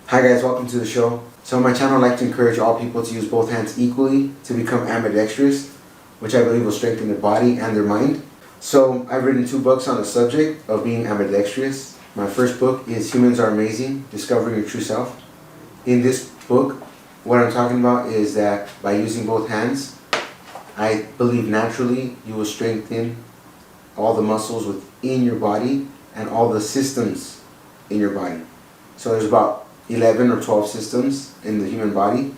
Hi guys, welcome to the show. So on my channel, I like to encourage all people to use both hands equally to become ambidextrous, which I believe will strengthen their body and their mind. So I've written 2 books on the subject of being ambidextrous. My first book is Humans Are Amazing, Discovering Your True Self. In this book, what I'm talking about is that by using both hands, I believe naturally you will strengthen all the muscles within your body and all the systems in your body. So there's about 11 or 12 systems in the human body.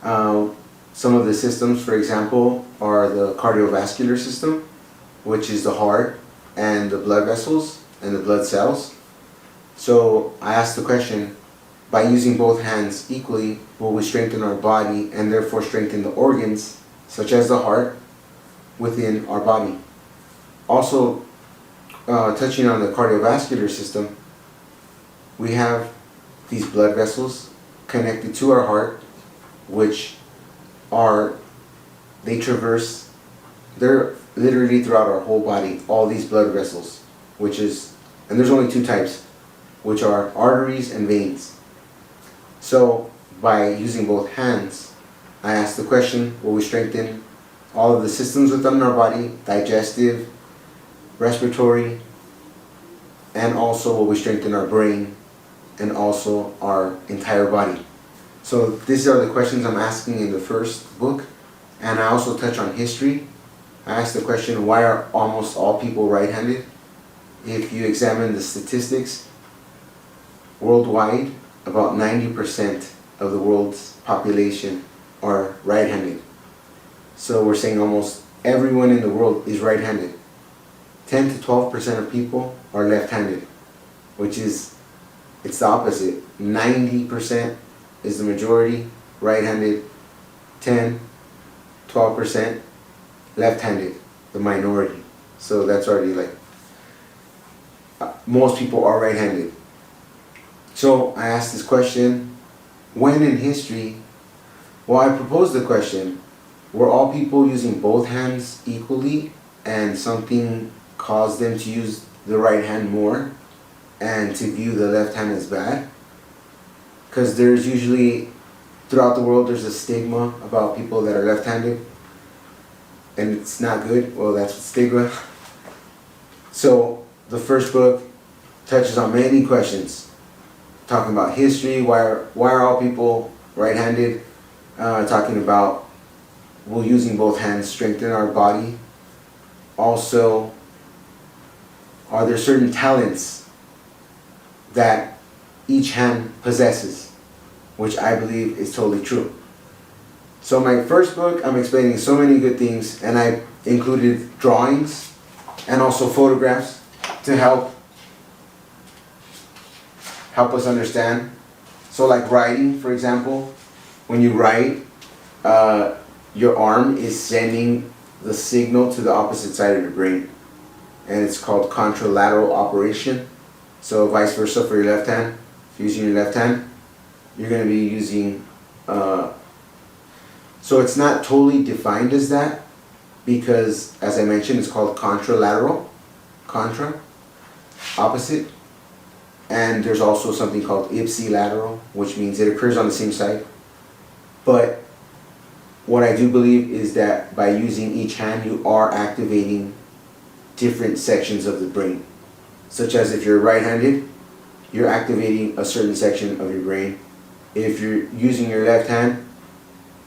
Some of the systems, for example, are the cardiovascular system, which is the heart and the blood vessels and the blood cells. So I asked the question, by using both hands equally, will we strengthen our body and therefore strengthen the organs, such as the heart, within our body? Also, touching on the cardiovascular system, we have these blood vessels connected to our heart, which they're literally throughout our whole body, all these blood vessels, and there's only 2 types, which are arteries and veins. So by using both hands, I asked the question, will we strengthen all of the systems within our body, digestive, respiratory, and also will we strengthen our brain and also our entire body? So these are the questions I'm asking in the first book, and I also touch on history. I asked the question, why are almost all people right-handed? If you examine the statistics, worldwide, about 90% of the world's population are right-handed. So we're saying almost everyone in the world is right-handed. 10 to 12% of people are left-handed, which is, it's the opposite. 90% is the majority right-handed, 10, 12% left-handed, the minority. So that's already like, most people are right-handed. So I asked this question, when in history, well, I proposed the question, were all people using both hands equally and something caused them to use the right hand more and to view the left hand as bad? Because there's usually, throughout the world, there's a stigma about people that are left-handed, and it's not good. Well, that's stigma. So the first book touches on many questions, talking about history, why are all people right-handed, talking about will using both hands strengthen our body. Also, are there certain talents that each hand possesses, which I believe is totally true. So my first book, I'm explaining so many good things, and I included drawings and also photographs to help us understand. So like writing, for example, when you write, your arm is sending the signal to the opposite side of your brain, and it's called contralateral operation. So vice versa for your left hand. If you're using your left hand, you're going to be using, so it's not totally defined as that, because as I mentioned, it's called contralateral, contra, opposite, and there's also something called ipsilateral, which means it occurs on the same side. But what I do believe is that by using each hand, you are activating different sections of the brain, such as if you're right-handed, you're activating a certain section of your brain. If you're using your left hand,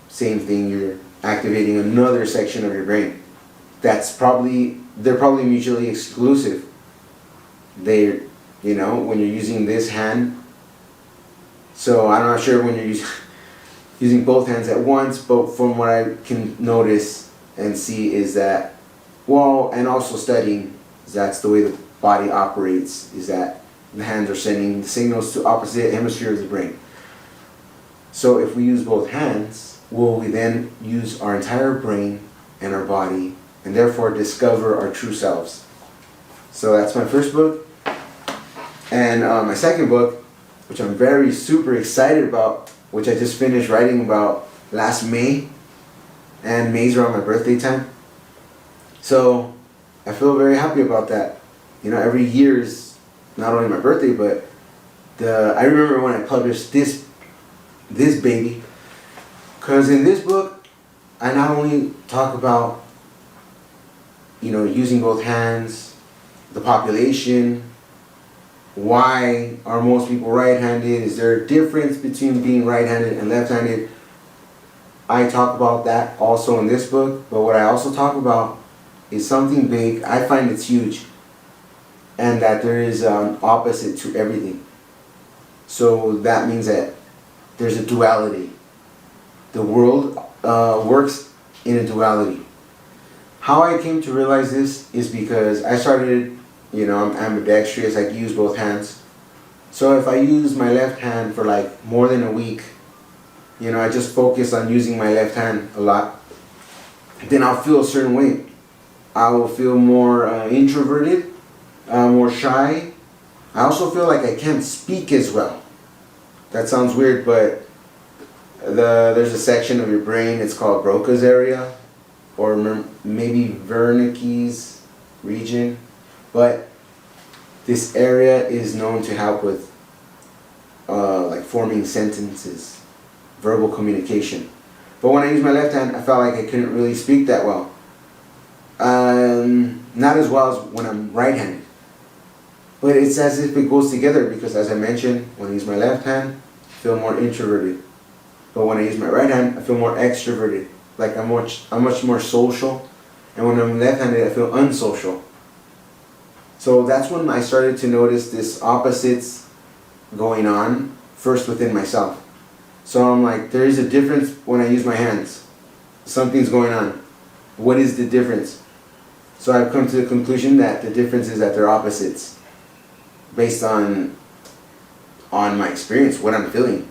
same thing, you're activating another section of your brain. They're probably mutually exclusive. When you're using this hand, so I'm not sure when you're using both hands at once, but from what I can notice and see is that, well, and also studying, that's the way the body operates, is that the hands are sending the signals to opposite hemispheres of the brain. So if we use both hands, will we then use our entire brain and our body and therefore discover our true selves? So that's my first book. And my second book, which I'm very super excited about, which I just finished writing about last May, and May's around my birthday time. So I feel very happy about that. Every year is not only my birthday, but I remember when I published this baby, because in this book I not only talk about, using both hands, the population, why are most people right-handed, is there a difference between being right-handed and left-handed. I talk about that also in this book, but what I also talk about is something big. I find it's huge, and that there is an opposite to everything. So that means that there's a duality. The world works in a duality. How I came to realize this is because I started, I'm ambidextrous, I can use both hands. So if I use my left hand for like more than a week, I just focus on using my left hand a lot, then I'll feel a certain way. I will feel more introverted, more shy. I also feel like I can't speak as well. That sounds weird, but there's a section of your brain, it's called Broca's area, or maybe Wernicke's region, but this area is known to help with like forming sentences, verbal communication. But when I use my left hand, I felt like I couldn't really speak that well. Not as well as when I'm right-handed. But it's as if it goes together, because as I mentioned, when I use my left hand, I feel more introverted. But when I use my right hand, I feel more extroverted. Like I'm much more social. And when I'm left-handed, I feel unsocial. So that's when I started to notice this opposites going on, first within myself. So I'm like, there is a difference when I use my hands. Something's going on. What is the difference? So I've come to the conclusion that the difference is that they're opposites, based on my experience, what I'm feeling.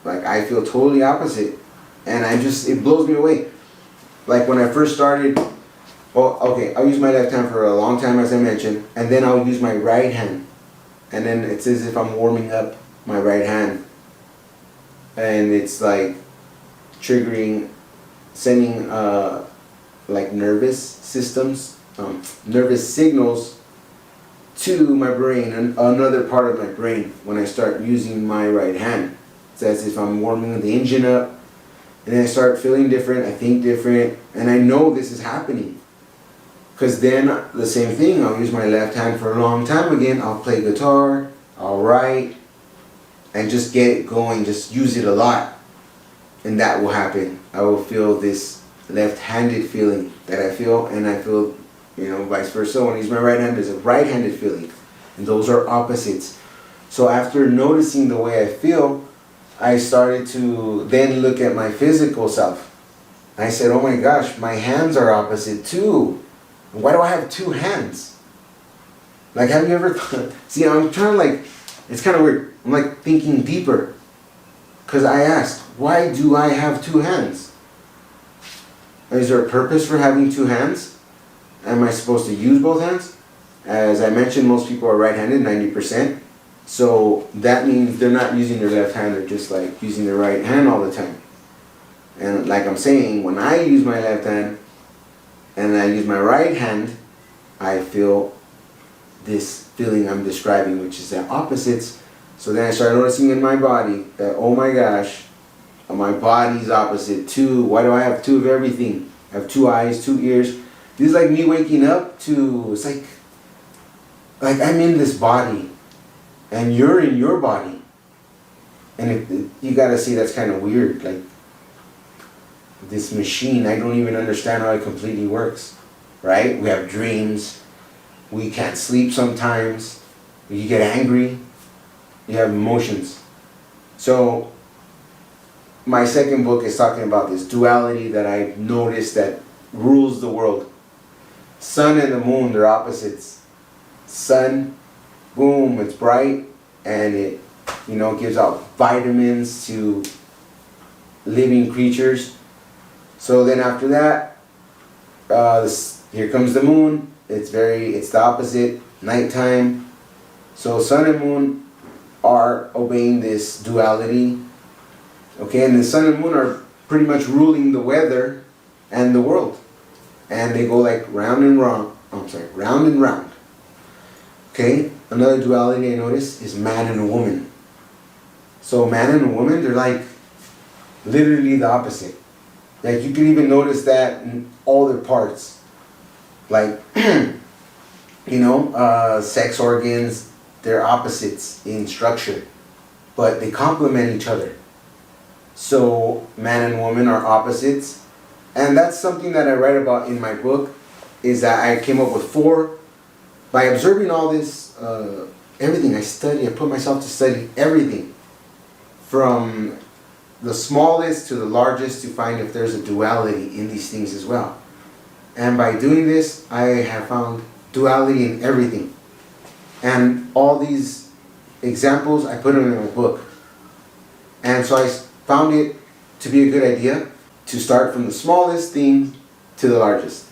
Like I feel totally opposite, and it blows me away. Like when I first started, I'll use my left hand for a long time, as I mentioned, and then I'll use my right hand, and then it's as if I'm warming up my right hand, and it's like triggering, sending like nervous signals to my brain, and another part of my brain, when I start using my right hand. It's as if I'm warming the engine up, and then I start feeling different, I think different, and I know this is happening. Because then the same thing, I'll use my left hand for a long time again, I'll play guitar, I'll write, and just get it going, just use it a lot. And that will happen. I will feel this left-handed feeling that I feel, and I feel, vice versa. When I use my right hand, there's a right-handed feeling. And those are opposites. So after noticing the way I feel, I started to then look at my physical self. I said, oh my gosh, my hands are opposite too. Why do I have two hands? Like, have you ever thought? See, I'm trying to it's kind of weird. I'm like thinking deeper. Because I asked, why do I have two hands? Is there a purpose for having two hands? Am I supposed to use both hands? As I mentioned, most people are right-handed, 90%. So that means they're not using their left hand, they're just like using their right hand all the time. And like I'm saying, when I use my left hand and I use my right hand, I feel this feeling I'm describing, which is the opposites. So then I started noticing in my body that, oh my gosh, my body's opposite too. Why do I have two of everything? I have two eyes, two ears. This is like me waking up to, it's like I'm in this body and you're in your body. And you gotta see, that's kind of weird. Like this machine, I don't even understand how it completely works, right? We have dreams. We can't sleep sometimes. You get angry. You have emotions. So my second book is talking about this duality that I've noticed that rules the world. Sun and the moon, they're opposites. Sun, boom, it's bright, and it gives out vitamins to living creatures. So then after that, here comes the moon. It's the opposite, nighttime. So sun and moon are obeying this duality. Okay, and the sun and moon are pretty much ruling the weather and the world. And they go like round and round. Round and round. Okay, another duality I noticed is man and a woman. So man and a woman, they're like literally the opposite. Like you can even notice that in all their parts. Like, sex organs, they're opposites in structure, but they complement each other. So man and woman are opposites. And that's something that I write about in my book, is that I came up with 4. By observing all this, everything I put myself to study everything. From the smallest to the largest, to find if there's a duality in these things as well. And by doing this, I have found duality in everything. And all these examples, I put them in my book. And so I found it to be a good idea to start from the smallest thing to the largest.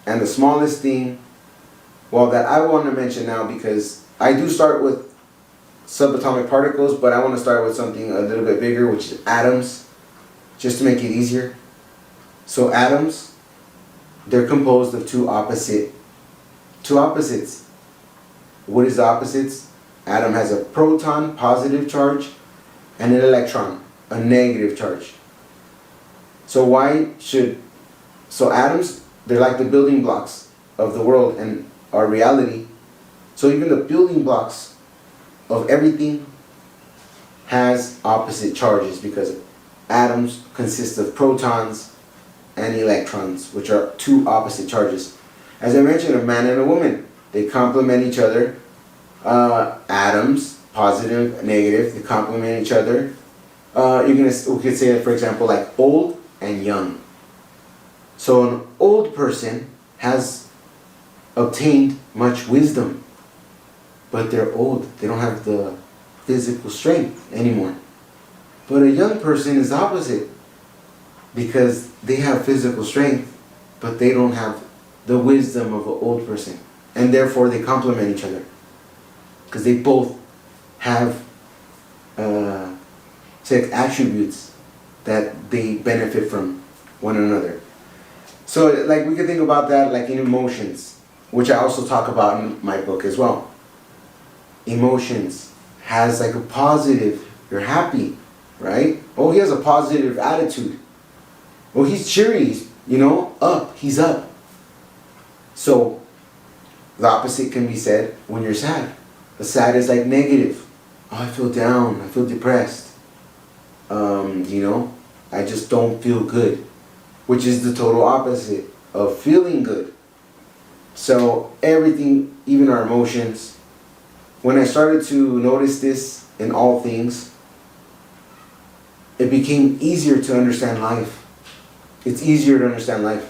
And the smallest thing, well, that I want to mention now, because I do start with subatomic particles, but I want to start with something a little bit bigger, which is atoms, just to make it easier. So atoms, they're composed of two opposites. What is the opposites? Atom has a proton, positive charge, and an electron, a negative charge. So atoms, they're like the building blocks of the world and our reality. So even the building blocks of everything has opposite charges, because atoms consist of protons and electrons, which are two opposite charges. As I mentioned, a man and a woman, they complement each other. Atoms, positive, negative, they complement each other. We could say, for example, like old and young. So an old person has obtained much wisdom, but they're old. They don't have the physical strength anymore. But a young person is opposite, because they have physical strength, but they don't have the wisdom of an old person. And therefore they complement each other, because they both have attributes that they benefit from one another. So like we could think about that like in emotions, which I also talk about in my book as well. Emotions has like a positive, you're happy, right? Oh, he has a positive attitude. Oh, he's cheery, he's up. So the opposite can be said when you're sad. The sad is like negative. Oh, I feel down, I feel depressed. I just don't feel good, which is the total opposite of feeling good. So everything, even our emotions, when I started to notice this in all things, it became easier to understand life. It's easier to understand life.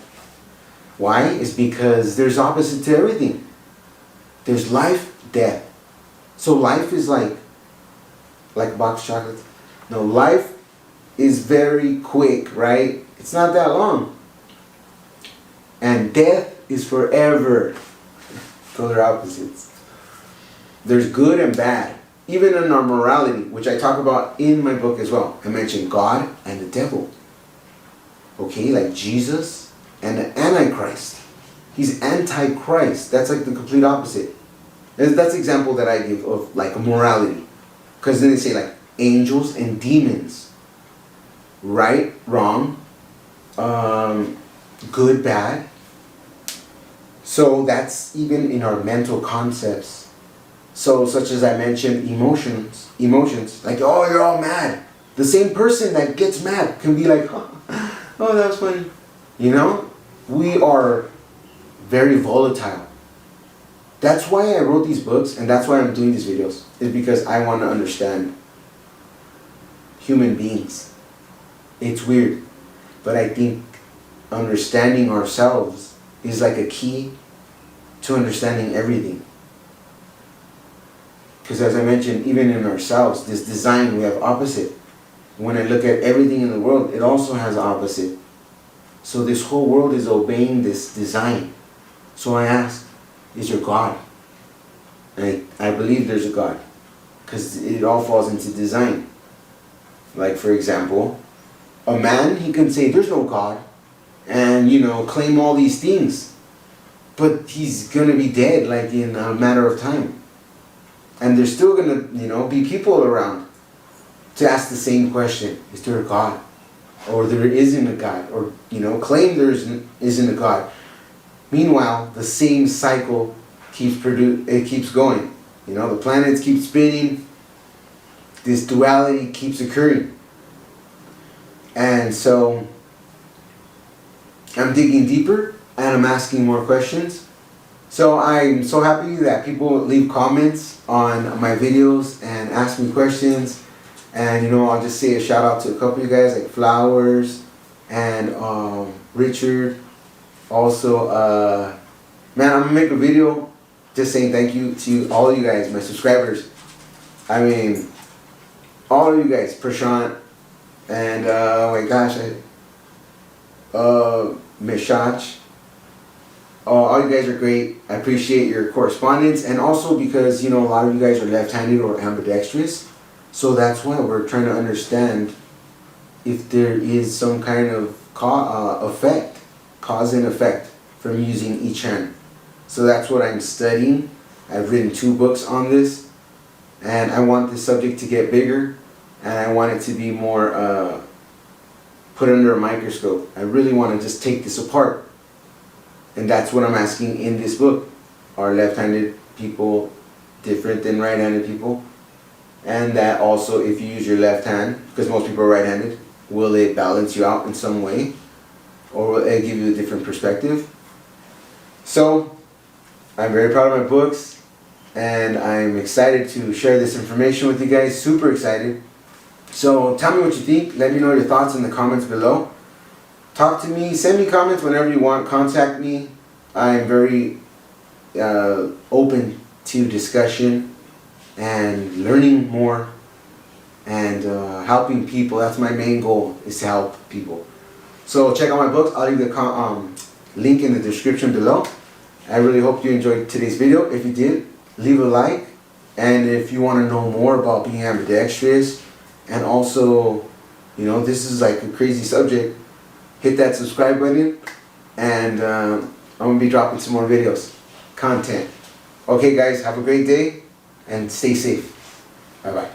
Why? It's because there's opposite to everything. There's life, death. So life is like box chocolate. No, life is very quick, right? It's not that long. And death is forever. Those are opposites. There's good and bad. Even in our morality, which I talk about in my book as well. I mentioned God and the devil. Okay, like Jesus and the Antichrist. He's Antichrist. That's like the complete opposite. That's the example that I give of like a morality. Because then they say like angels and demons. Right, wrong, good, bad. So that's even in our mental concepts. So such as I mentioned, emotions, like, oh, you're all mad. The same person that gets mad can be like, oh, that's funny. We are very volatile. That's why I wrote these books, and that's why I'm doing these videos, is because I want to understand human beings. It's weird, but I think understanding ourselves is like a key to understanding everything. Because as I mentioned, even in ourselves, this design, we have opposite. When I look at everything in the world, it also has opposite. So this whole world is obeying this design. So I ask, is there God? And I believe there's a God, because it all falls into design. Like for example, a man, he can say there's no God and claim all these things, but he's gonna be dead like in a matter of time, and there's still gonna be people around. to ask the same question: is there a God, or there isn't a God, or claim there isn't a God? Meanwhile, the same cycle it keeps going. The planets keep spinning. This duality keeps occurring, and so I'm digging deeper and I'm asking more questions. So I'm so happy that people leave comments on my videos and ask me questions. And I'll just say a shout out to a couple of you guys like Flowers and Richard. Also, man, I'm gonna make a video just saying thank you to all of you guys, my subscribers. I mean, all of you guys, Prashant and oh my gosh, Mishach. All you guys are great. I appreciate your correspondence, and also because a lot of you guys are left-handed or ambidextrous, so that's why we're trying to understand if there is some kind of cause and effect from using each hand. So that's what I'm studying. I've written 2 books on this, and I want this subject to get bigger, and I want it to be more put under a microscope. I really want to just take this apart. And that's what I'm asking in this book. Are left-handed people different than right-handed people? And that also, if you use your left hand, because most people are right-handed, will it balance you out in some way? Or will it give you a different perspective? So, I'm very proud of my books, and I'm excited to share this information with you guys. Super excited. So, tell me what you think. Let me know your thoughts in the comments below. Talk to me, send me comments whenever you want, contact me. I'm very open to discussion and learning more and helping people. That's my main goal, is to help people. So check out my books. I'll leave the link in the description below. I really hope you enjoyed today's video. If you did, leave a like. And if you want to know more about being ambidextrous, and also, this is like a crazy subject, hit that subscribe button, and I'm going to be dropping some more videos, content. Okay guys, have a great day, and stay safe. Bye-bye.